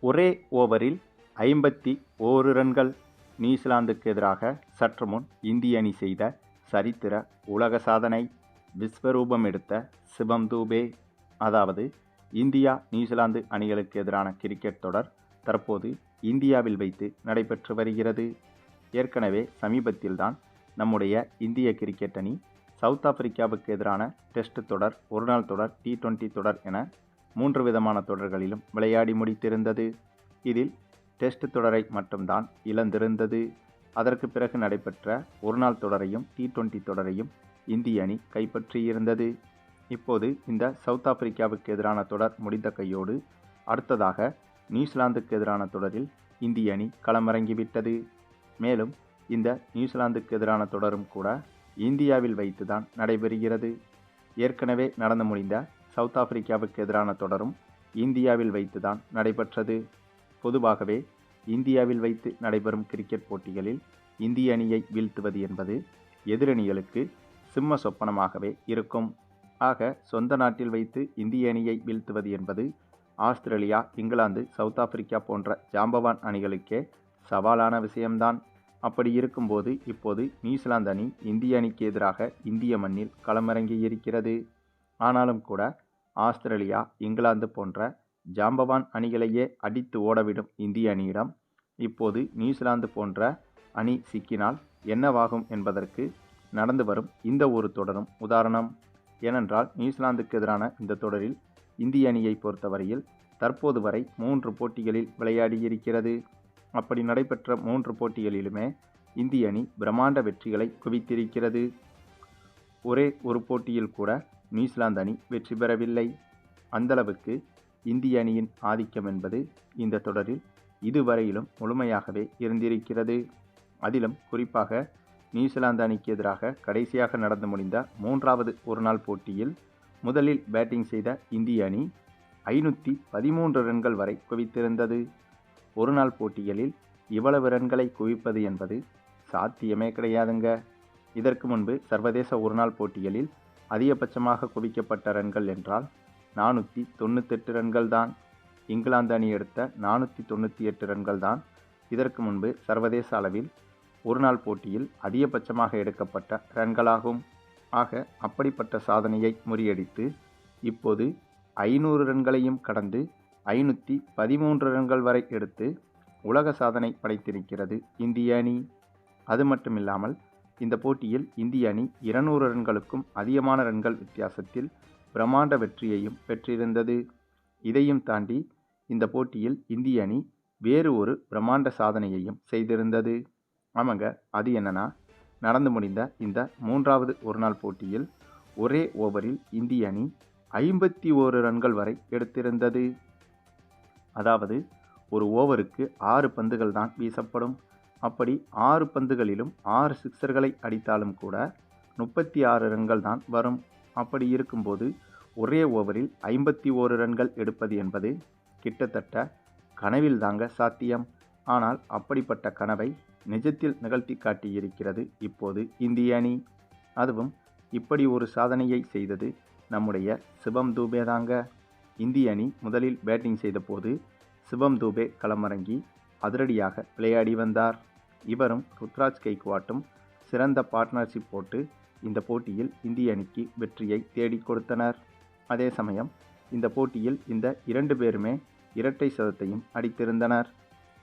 ஒரே ஓவரில் 51 ரன்கள். நியூசிலாந்துக்கு எதிராக சற்று முன் இந்திய அணி செய்த சரித்திர உலக சாதனை. விஸ்வரூபம் எடுத்த சிவம் தூபே. அதாவது இந்தியா நியூசிலாந்து அணிகளுக்கு எதிரான கிரிக்கெட் தொடர் தற்போது இந்தியாவில் வைத்து நடைபெற்று வருகிறது. ஏற்கனவே சமீபத்தில்தான் நம்முடைய இந்திய கிரிக்கெட் அணி சவுத் ஆப்பிரிக்காவுக்கு எதிரான டெஸ்ட் தொடர், ஒருநாள் தொடர், T20 தொடர் என 3 விதமான தொடர்களிலும் விளையாடி முடித்திருந்தது. இதில் டெஸ்ட் தொடரை மட்டும்தான் இழந்திருந்தது. அதற்கு பிறகு நடைபெற்ற ஒருநாள் தொடரையும் T20 தொடரையும் இந்திய அணி கைப்பற்றியிருந்தது. இப்போது இந்த சவுத் ஆப்பிரிக்காவுக்கு எதிரான தொடர் முடிந்த கையோடு அடுத்ததாக நியூசிலாந்துக்கு எதிரான தொடரில் இந்திய அணி களமிறங்கிவிட்டது. மேலும் இந்த நியூசிலாந்துக்கு எதிரான தொடரும் கூட இந்தியாவில் வைத்துதான் நடைபெறுகிறது. ஏற்கனவே நடந்து முடிந்த சவுத் ஆப்பிரிக்காவுக்கு எதிரான தொடரும் இந்தியாவில் வைத்துதான் நடைபெற்றது. பொதுவாகவே இந்தியாவில் வைத்து நடைபெறும் கிரிக்கெட் போட்டிகளில் இந்திய அணியை வீழ்த்துவது என்பது எதிரணிகளுக்கு சிம்ம சொப்பனமாகவே இருக்கும். ஆக சொந்த நாட்டில் வைத்து இந்திய அணியை வீழ்த்துவது என்பது ஆஸ்திரேலியா, இங்கிலாந்து, சவுத் ஆப்பிரிக்கா போன்ற ஜாம்பவான் அணிகளுக்கே சவாலான விஷயம்தான். அப்படி இருக்கும்போது இப்போது நியூசிலாந்து அணி இந்திய அணிக்கு எதிராக இந்திய மண்ணில் களமிறங்கி இருக்கிறது. ஆனாலும் கூட ஆஸ்திரேலியா, இங்கிலாந்து போன்ற ஜாம்பவான் அணிகளையே அடித்து ஓடவிடும் இந்திய அணியிடம் இப்போது நியூசிலாந்து போன்ற அணி சிக்கினால் என்னவாகும் என்பதற்கு நடந்து வரும் இந்த ஒரு தொடரும் உதாரணம். ஏனென்றால் நியூசிலாந்துக்கு எதிரான இந்த தொடரில் இந்திய அணியை பொறுத்தவரையில் தற்போது வரை 3 போட்டிகளில் விளையாடியிருக்கிறது. அப்படி நடைபெற்ற 3 போட்டிகளிலுமே இந்திய அணி பிரம்மாண்ட வெற்றிகளை குவித்திருக்கிறது. ஒரே ஒரு போட்டியில் கூட நியூசிலாந்து அணி வெற்றி பெறவில்லை. அந்தளவுக்கு இந்திய அணியின் ஆதிக்கம் என்பது இந்த தொடரில் இதுவரையிலும் முழுமையாகவே இருந்திருக்கிறது. அதிலும் குறிப்பாக நியூசிலாந்து அணிக்கு எதிராக கடைசியாக நடந்து முடிந்த 3வது ஒருநாள் போட்டியில் முதலில் பேட்டிங் செய்த இந்திய அணி 513 ரன்கள் வரை குவித்திருந்தது. ஒருநாள் போட்டிகளில் இவ்வளவு ரன்களை குவிப்பது என்பது சாத்தியமே கிடையாதுங்க. இதற்கு முன்பு சர்வதேச ஒருநாள் போட்டிகளில் அதிகபட்சமாக குவிக்கப்பட்ட ரன்கள் என்றால் 498 ரன்கள் தான். இங்கிலாந்து அணி எடுத்த 498 ரன்கள் தான் இதற்கு முன்பு சர்வதேச அளவில் ஒருநாள் போட்டியில் அதிகபட்சமாக எடுக்கப்பட்ட ரன்களாகும். ஆக அப்படிப்பட்ட சாதனையை முறியடித்து இப்போது 500 ரன்களையும் கடந்து 513 ரன்கள் வரை எடுத்து உலக சாதனை படைத்திருக்கிறது இந்திய அணி. அது மட்டுமில்லாமல் இந்த போட்டியில் இந்திய அணி 200 ரன்களுக்கும் அதிகமான ரன்கள் வித்தியாசத்தில் பிரம்மாண்ட வெற்றியையும் பெற்றிருந்தது. இதையும் தாண்டி இந்த போட்டியில் இந்திய அணி வேறு ஒரு பிரம்மாண்ட சாதனையையும் செய்திருந்தது. ஆமாங்க, அது என்னன்னா, நடந்து முடிந்த இந்த 3வது ஒருநாள் போட்டியில் ஒரே ஓவரில் இந்திய அணி 51 ரன்கள் வரை எடுத்திருந்தது. அதாவது ஒரு ஓவருக்கு 6 பந்துகள் தான் வீசப்படும். அப்படி 6 பந்துகளிலும் 6 சிக்சர்களை அடித்தாலும் கூட 36 ரன்கள் தான் வரும். அப்படி இருக்கும்போது ஒரே ஓவரில் 51 ரன்கள் எடுப்பது என்பது கிட்டத்தட்ட கனவில் தாங்க சாத்தியம். ஆனால் அப்படிப்பட்ட கனவை நிஜத்தில் நிகழ்த்தி காட்டியிருக்கிறது இப்போது இந்திய அணி. அதுவும் இப்படி ஒரு சாதனையை செய்தது நம்முடைய சிவம் தூபே தாங்க. இந்திய அணி முதலில் பேட்டிங் செய்தபோது சிவம் தூபே களமிறங்கி அதிரடியாக விளையாடி வந்தார். இவரும் ருத்ராஜ் கெய்க்வாட்டும் சிறந்த பார்ட்னர்ஷிப் போட்டு இந்த போட்டியில் இந்திய அணிக்கு வெற்றியை தேடிக் கொடுத்தனர். அதே சமயம் இந்த போட்டியில் இந்த 2 பேருமே இரட்டை சதத்தையும் அடித்திருந்தனர்.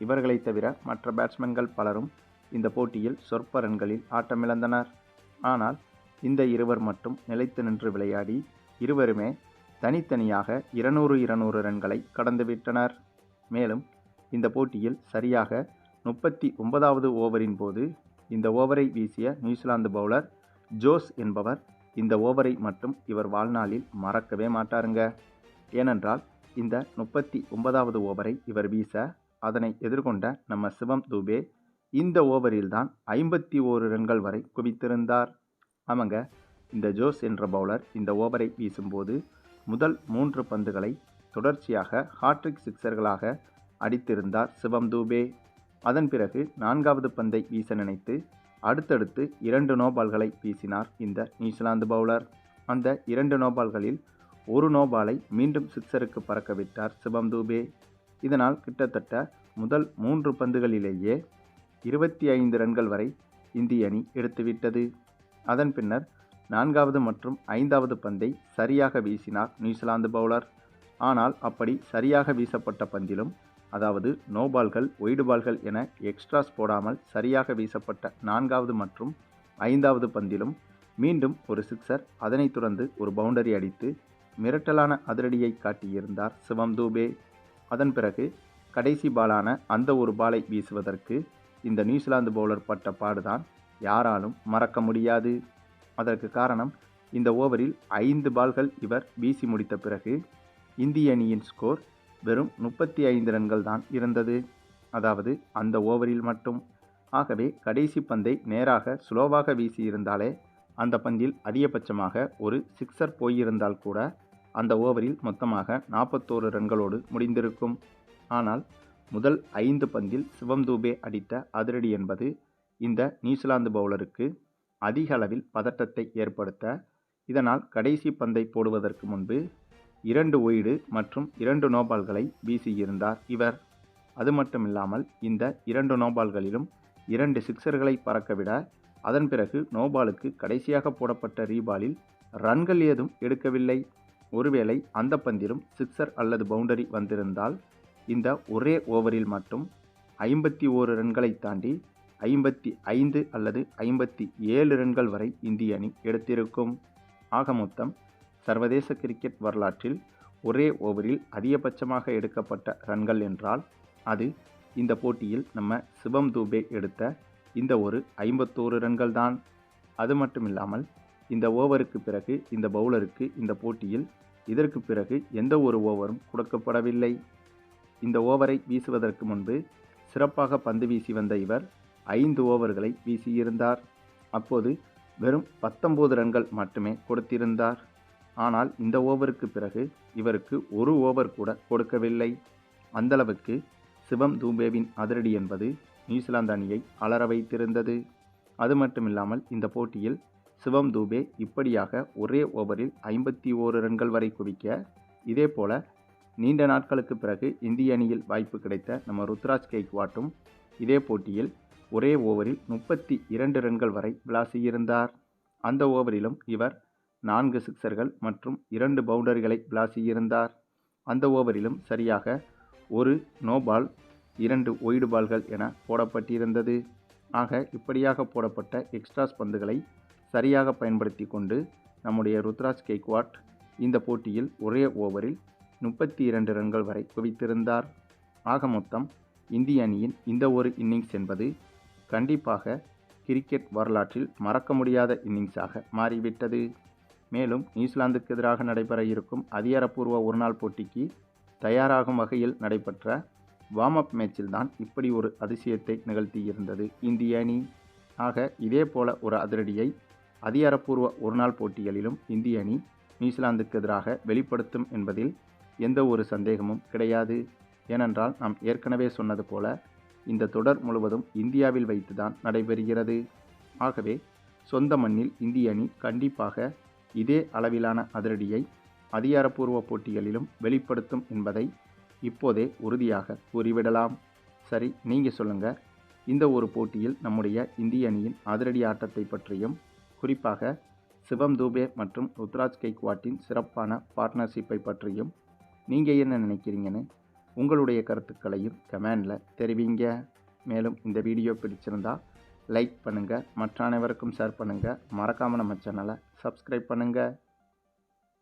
இவர்களை தவிர மற்ற பேட்ஸ்மேன்கள் பலரும் இந்த போட்டியில் சொற்ப ரன்களில் ஆட்டமிழந்தனர். ஆனால் இந்த இருவர் மட்டும் நிலைத்து நின்று விளையாடி இருவருமே தனித்தனியாக 200 ரன்களை கடந்துவிட்டனர். மேலும் இந்த போட்டியில் சரியாக 39வது ஓவரின் போது இந்த ஓவரை வீசிய நியூசிலாந்து பவுலர் ஜோஸ் என்பவர் இந்த ஓவரை மட்டும் இவர் வாழ்நாளில் மறக்கவே மாட்டாருங்க. ஏனென்றால் இந்த 39வது ஓவரை இவர் வீச அதனை எதிர்கொண்ட நம்ம சிவம் தூபே இந்த ஓவரில்தான் 51 ரன்கள் வரை குவித்திருந்தார். ஆமாங்க, இந்த ஜோஸ் என்ற பவுலர் இந்த ஓவரை வீசும்போது முதல் 3 பந்துகளை தொடர்ச்சியாக ஹாட்ரிக் சிக்சர்களாக அடித்திருந்தார் சிவம் தூபே. அதன் பிறகு 4வது பந்தை வீச நினைத்து அடுத்தடுத்து 2 நோபால்களை வீசினார் இந்த நியூசிலாந்து பவுலர். அந்த 2 நோபால்களில் ஒரு நோபாலை மீண்டும் சிக்சருக்கு பறக்க விட்டார் சிவம் தூபே. இதனால் கிட்டத்தட்ட முதல் 3 பந்துகளிலேயே 25 ரன்கள் வரை இந்திய அணி எடுத்துவிட்டது. அதன் பின்னர் 4வது மற்றும் 5வது பந்தை சரியாக வீசினார் நியூசிலாந்து பவுலர். ஆனால் அப்படி சரியாக வீசப்பட்ட பந்திலும், அதாவது நோ பால்கள், ஒய்டு பால்கள் என எக்ஸ்ட்ராஸ் போடாமல் சரியாக வீசப்பட்ட 4வது மற்றும் 5வது பந்திலும் மீண்டும் ஒரு சிக்சர், அதனைத் தொடர்ந்து ஒரு பவுண்டரி அடித்து மிரட்டலான அதிரடியை காட்டியிருந்தார் சிவம் தூபே. அதன் பிறகு கடைசி பாலான அந்த ஒரு பாலை வீசுவதற்கு இந்த நியூசிலாந்து பவுலர் பட்ட பாடுதான் யாராலும் மறக்க முடியாது. அதற்கு காரணம், இந்த ஓவரில் 5 பால்கள் இவர் வீசி முடித்த பிறகு இந்திய அணியின் ஸ்கோர் வெறும் 35 ரன்கள் தான் இருந்தது, அதாவது அந்த ஓவரில் மட்டும். ஆகவே கடைசி பந்தை நேராக ஸ்லோவாக வீசியிருந்தாலே அந்த பந்தில் அதிகபட்சமாக ஒரு சிக்சர் போயிருந்தால் கூட அந்த ஓவரில் மொத்தமாக 41 ரன்களோடு முடிந்திருக்கும். ஆனால் முதல் 5 பந்தில் சிவம் தூபே அடித்த அதிரடி என்பது இந்த நியூசிலாந்து பவுலருக்கு அதிக அளவில் பதட்டத்தை ஏற்படுத்த, இதனால் கடைசி பந்தை போடுவதற்கு முன்பு 2 ஒய்டு மற்றும் 2 நோபால்களை வீசியிருந்தார் இவர். அது மட்டுமில்லாமல் இந்த 2 நோபால்களிலும் 2 சிக்சர்களை பறக்கவிட, அதன் பிறகு நோபாலுக்கு கடைசியாக போடப்பட்ட ரீபாலில் ரன்கள் ஏதும் எடுக்கவில்லை. ஒருவேளை அந்த பந்திலும் சிக்சர் அல்லது பவுண்டரி வந்திருந்தால் இந்த ஒரே ஓவரில் மட்டும் 51 ரன்களை தாண்டி 55 அல்லது 57 ரன்கள் வரை இந்திய அணி எடுத்திருக்கும். ஆக மொத்தம் சர்வதேச கிரிக்கெட் வரலாற்றில் ஒரே ஓவரில் அதிகபட்சமாக எடுக்கப்பட்ட ரன்கள் என்றால் அது இந்த போட்டியில் நம்ம சிவம் தூபே எடுத்த இந்த ஒரு 51 ரன்கள் தான். அது மட்டுமில்லாமல் இந்த ஓவருக்கு பிறகு இந்த பவுலருக்கு இந்த போட்டியில் இதற்கு பிறகு எந்த ஒரு ஓவரும் கொடுக்கப்படவில்லை. இந்த ஓவரை வீசுவதற்கு முன்பு சிறப்பாக பந்து வீசி வந்த இவர் 5 ஓவர்களை வீசியிருந்தார். அப்போது வெறும் 19 ரன்கள் மட்டுமே கொடுத்திருந்தார். ஆனால் இந்த ஓவருக்கு பிறகு இவருக்கு ஒரு ஓவர் கூட கொடுக்கவில்லை. அந்தளவுக்கு சிவம் தூபேவின் அதிரடி என்பது நியூசிலாந்து அணியை அலற வைத்திருந்தது. அது மட்டுமில்லாமல் இந்த போட்டியில் சிவம் தூபே இப்படியாக ஒரே ஓவரில் 51 ரன்கள் வரை குவிக்க, இதே போல நீண்ட நாட்களுக்கு பிறகு இந்திய அணியில் வாய்ப்பு கிடைத்த நம்ம ருத்ராஜ் கெய்க்வாட்டும் இதே போட்டியில் ஒரே ஓவரில் 32 ரன்கள் வரை விளாசியிருந்தார். அந்த ஓவரிலும் இவர் 4 சிக்சர்கள் மற்றும் 2 பவுண்டரிகளை விளாசியிருந்தார். அந்த ஓவரிலும் சரியாக ஒரு நோ பால், 2 ஒய்டு பால்கள் என போடப்பட்டிருந்தது. ஆக இப்படியாக போடப்பட்ட எக்ஸ்ட்ராஸ் பந்துகளை சரியாக பயன்படுத்தி கொண்டு நம்முடைய ருத்ராஜ் கெய்க்வாட் இந்த போட்டியில் ஒரே ஓவரில் 32 ரன்கள் வரை குவித்திருந்தார். ஆக மொத்தம் இந்திய அணியின் இந்த ஒரு இன்னிங்ஸ் என்பது கண்டிப்பாக கிரிக்கெட் வரலாற்றில் மறக்க முடியாத இன்னிங்ஸாக மாறிவிட்டது. மேலும் நியூசிலாந்துக்கு எதிராக நடைபெற இருக்கும் அதிகாரப்பூர்வ ஒருநாள் போட்டிக்கு தயாராகும் வகையில் நடைபெற்ற வார்ம் அப் மேட்சில் தான் இப்படி ஒரு அதிசயத்தை நிகழ்த்தியிருந்தது இந்திய அணி. ஆக இதே போல ஒரு அதிரடியை அதிகாரப்பூர்வ ஒருநாள் போட்டிகளிலும் இந்திய அணி நியூசிலாந்துக்கு எதிராக வெளிப்படுத்தும் என்பதில் எந்த ஒரு சந்தேகமும் கிடையாது. ஏனென்றால் நாம் ஏற்கனவே சொன்னது போல இந்த தொடர் முழுவதும் இந்தியாவில் வைத்துதான் நடைபெறுகிறது. ஆகவே சொந்த மண்ணில் இந்திய அணி கண்டிப்பாக இதே அளவிலான அதிரடியை அதிகாரப்பூர்வ போட்டிகளிலும் வெளிப்படுத்தும் என்பதை இப்போதே உறுதியாக கூறிவிடலாம். சரி, நீங்கள் சொல்லுங்கள், இந்த ஒரு போட்டியில் நம்முடைய இந்திய அணியின் அதிரடி ஆட்டத்தை பற்றியும், குறிப்பாக சிவம் தூபே மற்றும் ருத்ராஜ் கெய்க்வாட்டின் சிறப்பான பார்ட்னர்ஷிப்பை பற்றியும் நீங்கள் என்ன நினைக்கிறீங்கன்னு உங்களுடைய கருத்துக்களையும் கமெண்டில் தெரிவிங்க. மேலும் இந்த வீடியோ பிடிச்சிருந்தால் லைக் பண்ணுங்கள், மற்ற அனைவருக்கும் ஷேர் பண்ணுங்கள், மறக்காமல் நம்ம சேனலை சப்ஸ்கிரைப் பண்ணுங்கள்.